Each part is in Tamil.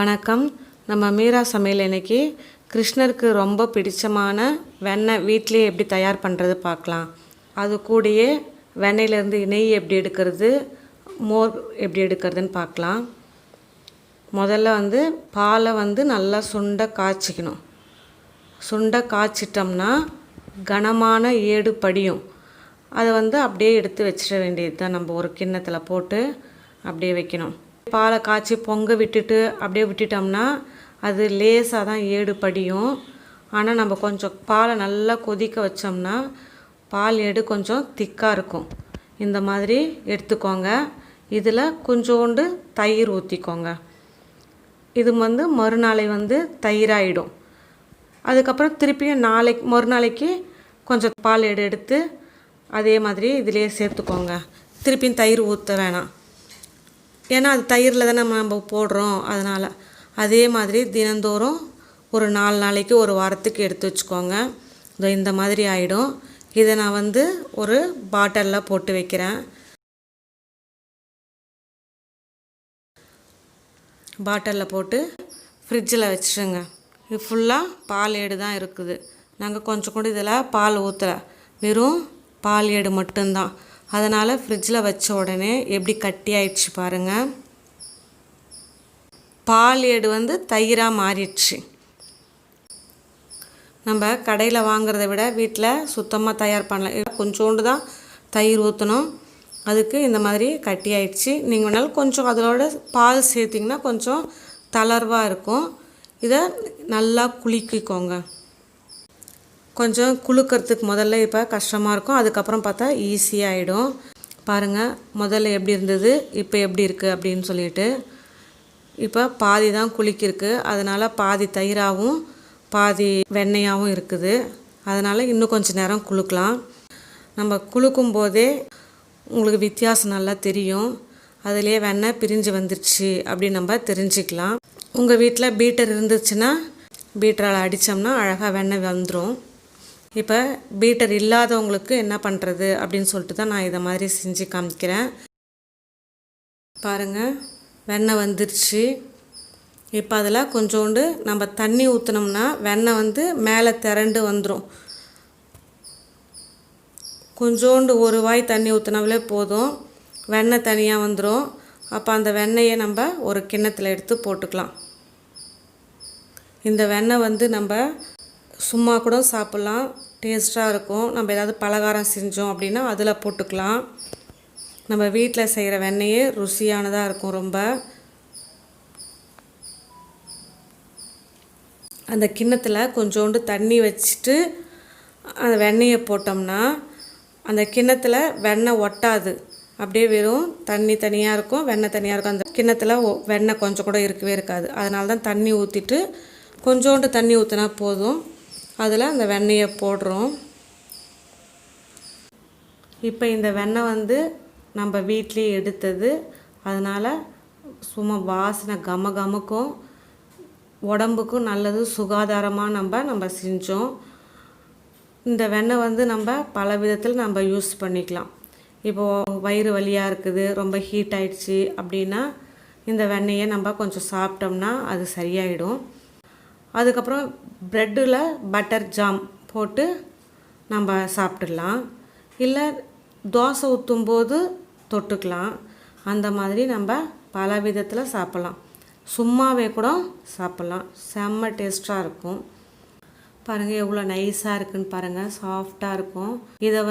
வணக்கம். நம்ம மீரா சமையல் இன்னைக்கு கிருஷ்ணருக்கு ரொம்ப பிடிச்சமான வெண்ணெய் வீட்டிலேயே எப்படி தயார் பண்ணுறது பார்க்கலாம். அது கூடயே வெண்ணெயிலேருந்து நெய் எப்படி எடுக்கிறது, மோர் எப்படி எடுக்கிறதுன்னு பார்க்கலாம். முதல்ல பாலை நல்லா சுண்ட காய்ச்சிக்கணும். சுண்ட காய்ச்சிட்டோம்னா கனமான ஏடு படியும். அதை அப்படியே எடுத்து வச்சிட வேண்டியது தான். நம்ம ஒரு கிண்ணத்தில் போட்டு அப்படியே வைக்கணும். பாலை காய்ச்சி பொங்க விட்டுட்டு அப்படியே விட்டுட்டோம்னா அது லேசாக தான் ஏடு படியும். ஆனால் நம்ம கொஞ்சம் பாலை நல்லா கொதிக்க வச்சோம்னா பால் ஏடு கொஞ்சம் திக்காக இருக்கும். இந்த மாதிரி எடுத்துக்கோங்க. இதில் கொஞ்சோண்டு தயிர் ஊற்றிக்கோங்க. இது மறுநாளை தயிராகிடும். அதுக்கப்புறம் திருப்பியும் மறுநாளைக்கு கொஞ்சம் பால் ஏடு எடுத்து அதே மாதிரி இதிலே சேர்த்துக்கோங்க. திருப்பியும் தயிர் ஊற்ற வேணாம், ஏன்னா அது தயிரில் தான் நம்ம போடுறோம். அதனால் அதே மாதிரி தினந்தோறும் ஒரு 4 நாளைக்கு ஒரு வாரத்துக்கு எடுத்து வச்சுக்கோங்க. இந்த மாதிரி ஆகிடும். இதை நான் ஒரு பாட்டிலில் போட்டு வைக்கிறேன். பாட்டிலில் போட்டு ஃப்ரிட்ஜில் வச்சுருங்க. இது ஃபுல்லாக பால் ஏடு தான் இருக்குது. நாங்கள் கொஞ்சம் கூட இதில் பால் ஊற்றலை, வெறும் பால் ஏடு மட்டும்தான். அதனால் ஃப்ரிட்ஜில் வச்ச உடனே எப்படி கட்டி ஆயிடுச்சு பாருங்கள். பால் ஏடு தயிராக மாறிடுச்சு. நம்ம கடையில் வாங்குறத விட வீட்டில் சுத்தமாக தயார் பண்ணலாம். கொஞ்சோண்டு தான் தயிர் ஊற்றணும். அதுக்கு இந்த மாதிரி கட்டி ஆயிடுச்சு. நீங்கள் வேணாலும் கொஞ்சம் அதோட பால் சேர்த்திங்கன்னா கொஞ்சம் தளர்வாக இருக்கும். இதை நல்லா குலுக்கிக்கோங்க. கொஞ்சம் குலுக்கிறதுக்கு முதல்ல இப்போ கஷ்டமாக இருக்கும், அதுக்கப்புறம் பார்த்தா ஈஸியாகிடும். பாருங்கள், முதல்ல எப்படி இருந்தது, இப்போ எப்படி இருக்குது அப்படின்னு சொல்லிட்டு. இப்போ பாதி தான் குலுக்கிருக்கு. அதனால் பாதி தயிராகவும் பாதி வெண்ணெயாகவும் இருக்குது. அதனால் இன்னும் கொஞ்சம் நேரம் குலுக்கலாம். நம்ம குலுக்கும் போதே உங்களுக்கு வித்தியாசம் நல்லா தெரியும். அதிலே வெண்ணெய் பிரிஞ்சு வந்துருச்சு அப்படின்னு நம்ம தெரிஞ்சுக்கலாம். உங்கள் வீட்டில் பீட்டர் இருந்துச்சுன்னா பீட்டரால் அடித்தோம்னா அழகாக வெண்ணெய் வந்துடும். இப்போ பீட்டர் இல்லாதவங்களுக்கு என்ன பண்ணுறது அப்படின்னு சொல்லிட்டு தான் நான் இதை மாதிரி செஞ்சு காமிக்கிறேன். பாருங்கள், வெண்ணெய் வந்துருச்சு. இப்போ அதில் கொஞ்சோண்டு நம்ம தண்ணி ஊற்றினோம்னா வெண்ணெய் மேலே திரண்டு வந்துடும். கொஞ்சோண்டு ஒரு வாய் தண்ணி ஊற்றினாலே போதும், வெண்ணெய் தனியாக வந்துடும். அப்போ அந்த வெண்ணெயை நம்ம ஒரு கிண்ணத்தில் எடுத்து போட்டுக்கலாம். இந்த வெண்ணெய் நம்ம சும்மா கூட சாப்பிட்லாம், டேஸ்ட்டாக இருக்கும். நம்ம ஏதாவது பலகாரம் செஞ்சோம் அப்படின்னா அதில் போட்டுக்கலாம். நம்ம வீட்டில் செய்கிற வெண்ணெயே ருசியானதாக இருக்கும் ரொம்ப. அந்த கிண்ணத்தில் கொஞ்சோண்டு தண்ணி வச்சுட்டு அந்த வெண்ணெயை போட்டோம்னா அந்த கிண்ணத்தில் வெண்ணெய் ஒட்டாது. அப்படியே வெறும் தண்ணி தனியாக இருக்கும், வெண்ணெய் தனியாக இருக்கும். அந்த கிண்ணத்தில் வெண்ணெய் கொஞ்சம் கூட இருக்கவே இருக்காது. அதனால தான் தண்ணி ஊற்றிட்டு கொஞ்சோண்டு தண்ணி ஊற்றினா போதும். அதில் அந்த வெண்ணெயை போடுறோம். இப்போ இந்த வெண்ணெய் நம்ம வீட்லேயே எடுத்தது. அதனால் சும்மா வாசனை கமக்கும், உடம்புக்கும் நல்லது, சுகாதாரமாக நம்ம செஞ்சோம். இந்த வெண்ணெய் நம்ம பல விதத்தில் நம்ம யூஸ் பண்ணிக்கலாம். இப்போது வயிறு வலியாக இருக்குது, ரொம்ப ஹீட் ஆகிடுச்சு அப்படின்னா இந்த வெண்ணெயை நம்ம கொஞ்சம் சாப்பிட்டோம்னா அது சரியாயிடும். அதுக்கப்புறம் ப்ரெட்டில் பட்டர் ஜாம் போட்டு நம்ம சாப்பிட்டுடலாம். இல்லை தோசை ஊற்றும்போது தொட்டுக்கலாம். அந்த மாதிரி நம்ம பல விதத்தில் சாப்பிட்லாம். சும்மாவே கூட சாப்பிட்லாம். செம்ம டேஸ்ட்டாக இருக்கும். பாருங்கள் எவ்வளோ நைஸாக இருக்குதுன்னு பாருங்கள், சாஃப்டாக இருக்கும். இதை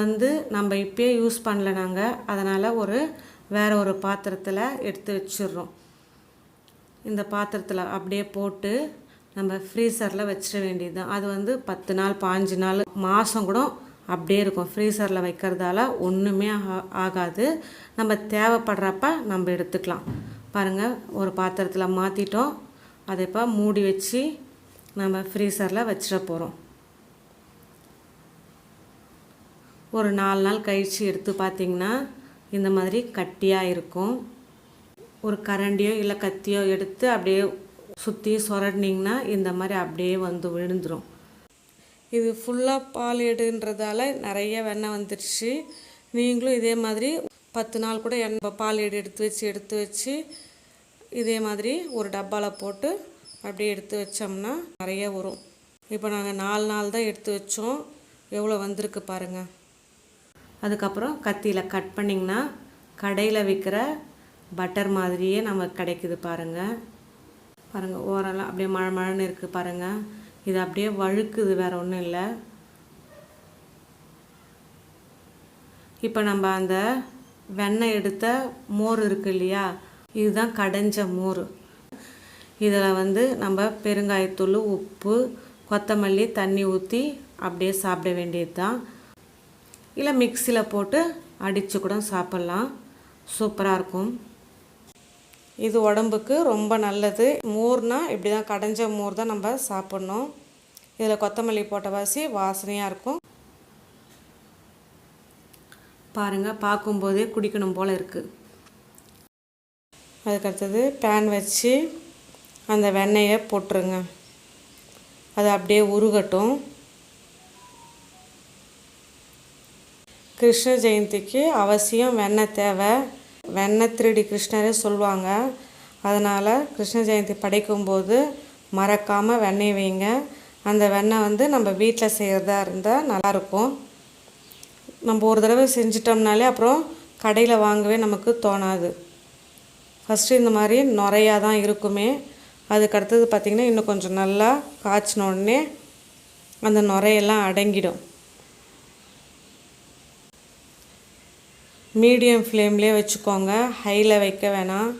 நம்ம இப்போயே யூஸ் பண்ணல நாங்கள், அதனால் வேறு ஒரு பாத்திரத்தில் எடுத்து வச்சிடுறோம். இந்த பாத்திரத்தில் அப்படியே போட்டு நம்ம ஃப்ரீசரில் வச்சிட வேண்டியது தான். அது 10 நாள் 15 நாள் மாதம் கூட அப்படியே இருக்கும். ஃப்ரீசரில் வைக்கிறதால ஒன்றுமே ஆகாது. நம்ம தேவைப்படுறப்ப நம்ம எடுத்துக்கலாம். பாருங்கள், ஒரு பாத்திரத்தில் மாற்றிட்டோம். அதை இப்போ மூடி வச்சு நம்ம ஃப்ரீசரில் வச்சிட போகிறோம். ஒரு 4 நாள் கழித்து எடுத்து பார்த்திங்கன்னா இந்த மாதிரி கட்டியாக இருக்கும். ஒரு கரண்டியோ இல்லை கத்தியோ எடுத்து அப்படியே சுற்றி சொரண்டிங்கன்னா இந்த மாதிரி அப்படியே விழுந்துடும். இது ஃபுல்லாக பால் ஏடுன்றதால நிறைய வெண்ணெய் வந்துடுச்சு. நீங்களும் இதே மாதிரி 10 நாள் கூட பால் ஏடு எடுத்து வச்சு இதே மாதிரி ஒரு டப்பாவில் போட்டு அப்படியே எடுத்து வச்சோம்னா நிறைய வரும். இப்போ நாங்கள் 4 நாள் தான் எடுத்து வச்சோம். எவ்வளோ வந்திருக்கு பாருங்கள். அதுக்கப்புறம் கத்தியில் கட் பண்ணிங்கன்னா கடையில் விற்கிற பட்டர் மாதிரியே நமக்கு கிடைக்குது பாருங்கள். பாருங்கள் ஓரெல்லாம் அப்படியே மழன்னு இருக்குது பாருங்கள். இது அப்படியே வழுக்குது, வேறு ஒன்றும் இல்லை. இப்போ நம்ம அந்த வெண்ணெய் எடுத்த மோர் இருக்குது இல்லையா, இதுதான் கடைஞ்ச மோர். இதில் நம்ம பெருங்காயத்தூள், உப்பு, கொத்தமல்லி, தண்ணி ஊற்றி அப்படியே சாப்பிட வேண்டியது தான். இல்லை மிக்சியில் போட்டு அடித்து கூட சாப்பிட்லாம், சூப்பராக இருக்கும். இது உடம்புக்கு ரொம்ப நல்லது. மோர்னால் இப்படி தான் கடைஞ்ச மோர் தான் நம்ம சாப்பிட்ணும். இதில் கொத்தமல்லி போட்ட வாசனையாக இருக்கும் பாருங்கள். பார்க்கும்போதே குடிக்கணும் போல் இருக்குது. அதுக்கடுத்தது பேன் வச்சு அந்த வெண்ணெயை போட்டுருங்க. அது அப்படியே உருகட்டும். கிருஷ்ண ஜெயந்திக்கு அவசியம் வெண்ணெய் தேவை. வெண்ணெய் திருடி கிருஷ்ணரே சொல்லுவாங்க. அதனால் கிருஷ்ண ஜெயந்தி படைக்கும்போது மறக்காமல் வெண்ணெய் வைங்க. அந்த வெண்ணெய் நம்ம வீட்டில் செய்கிறதா இருந்தால் நல்லாயிருக்கும். நம்ம ஒரு தடவை செஞ்சிட்டோம்னாலே அப்புறம் கடையில் வாங்கவே நமக்கு தோணாது. ஃபஸ்ட்டு இந்த மாதிரி நுரையாக தான் இருக்குமே. அதுக்கடுத்தது பார்த்திங்கன்னா இன்னும் கொஞ்சம் நல்லா காய்ச்சின உடனே அந்த நுரையெல்லாம் அடங்கிடும். மீடியம் ஃப்ளேம்லேயே வச்சுக்கோங்க, ஹையில் வைக்க வேணாம்.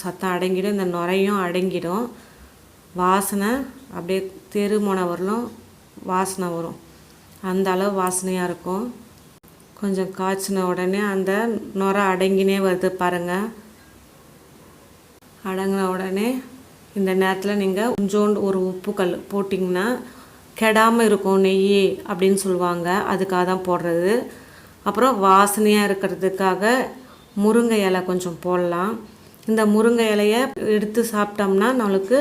சத்தம் அடங்கிடும், இந்த நுரையும் அடங்கிடும். வாசனை அப்படியே தெருமுனை வரலும் வாசனை வரும். அந்த அளவு வாசனையாக இருக்கும். கொஞ்சம் காய்ச்சின உடனே அந்த நுரை அடங்கினே வருது பாருங்கள். அடங்கின உடனே இந்த நேரத்தில் நீங்கள் கொஞ்சோண்டு ஒரு உப்புக்கல் போட்டிங்கன்னா கெடாமல் இருக்கும் நெய் அப்படின்னு சொல்லுவாங்க. அதுக்காக தான் போடுறது. அப்புறம் வாசனையாக இருக்கிறதுக்காக முருங்கை இலை கொஞ்சம் போடலாம். இந்த முருங்கை இலையை எடுத்து சாப்பிட்டோம்னா நம்மளுக்கு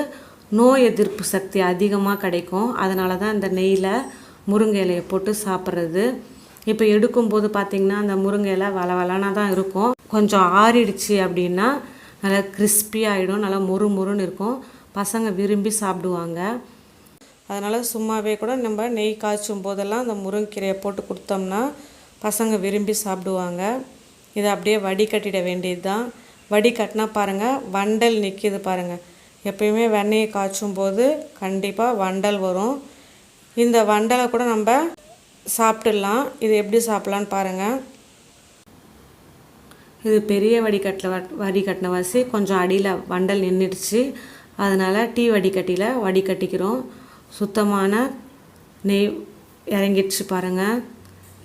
நோய் எதிர்ப்பு சக்தி அதிகமாக கிடைக்கும். அதனால தான் இந்த நெய்யில் முருங்கை இலையை போட்டு சாப்பிட்றது. இப்போ எடுக்கும்போது பார்த்திங்கன்னா அந்த முருங்கை இலை வளவலனா தான் இருக்கும். கொஞ்சம் ஆறிடுச்சு அப்படின்னா நல்லா கிறிஸ்பியாகிடும், நல்லா முறுமுறுன்னு இருக்கும். பசங்க விரும்பி சாப்பிடுவாங்க. அதனால் சும்மாவே கூட நம்ம நெய் காய்ச்சும் போதெல்லாம் அந்த முருங்கைக்கீரையை போட்டு கொடுத்தோம்னா பசங்க விரும்பி சாப்பிடுவாங்க. இதை அப்படியே வடிகட்டிட வேண்டியது தான். வடிகட்டினா பாருங்கள் வண்டல் நிற்கிது பாருங்கள். எப்பயுமே வெண்ணெயை காய்ச்சும் போது கண்டிப்பாக வண்டல் வரும். இந்த வண்டலை கூட நம்ம சாப்பிட்டுடலாம். இது எப்படி சாப்பிட்லான்னு பாருங்கள். இது பெரிய வடிகட்டின கொஞ்சம் அடியில் வண்டல் நின்றுடுச்சு. அதனால் டீ வடிகட்டியில் வடிகட்டிக்கிறோம். சுத்தமான நெய் இறங்கிடுச்சு பாருங்கள்.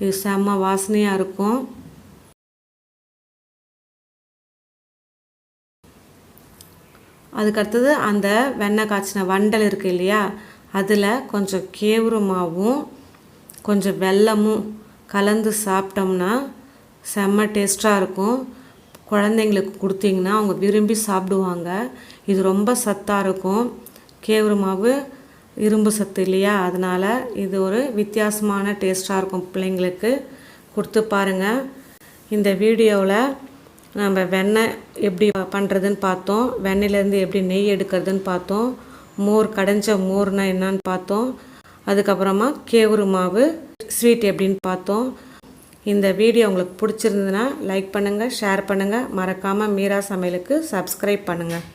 இது செம்ம வாசனையாக இருக்கும். அதுக்கடுத்தது அந்த வெண்ணெய் காய்ச்சின வண்டல் இருக்குது இல்லையா, அதில் கொஞ்சம் கேவுரு மாவும் கொஞ்சம் வெல்லமும் கலந்து சாப்பிட்டோம்னா செம்ம டேஸ்ட்டாக இருக்கும். குழந்தைங்களுக்கு கொடுத்தீங்கன்னா அவங்க விரும்பி சாப்பிடுவாங்க. இது ரொம்ப சத்தாக இருக்கும். கேவுரு மாவு இரும்பு சத்து இல்லையா, அதனால் இது ஒரு வித்தியாசமான டேஸ்ட்டாக இருக்கும். பிள்ளைங்களுக்கு கொடுத்து பாருங்கள். இந்த வீடியோவில் நம்ம வெண்ணெய் எப்படி பண்ணுறதுன்னு பார்த்தோம். வெண்ணெயிலேருந்து எப்படி நெய் எடுக்கிறதுன்னு பார்த்தோம். கடைஞ்ச மோர்னால் என்னன்னு பார்த்தோம். அதுக்கப்புறமா கேவுரு மாவு ஸ்வீட் எப்படின்னு பார்த்தோம். இந்த வீடியோ உங்களுக்கு பிடிச்சிருந்ததுன்னா லைக் பண்ணுங்கள், ஷேர் பண்ணுங்கள். மறக்காமல் மீரா சமையலுக்கு சப்ஸ்கிரைப் பண்ணுங்கள்.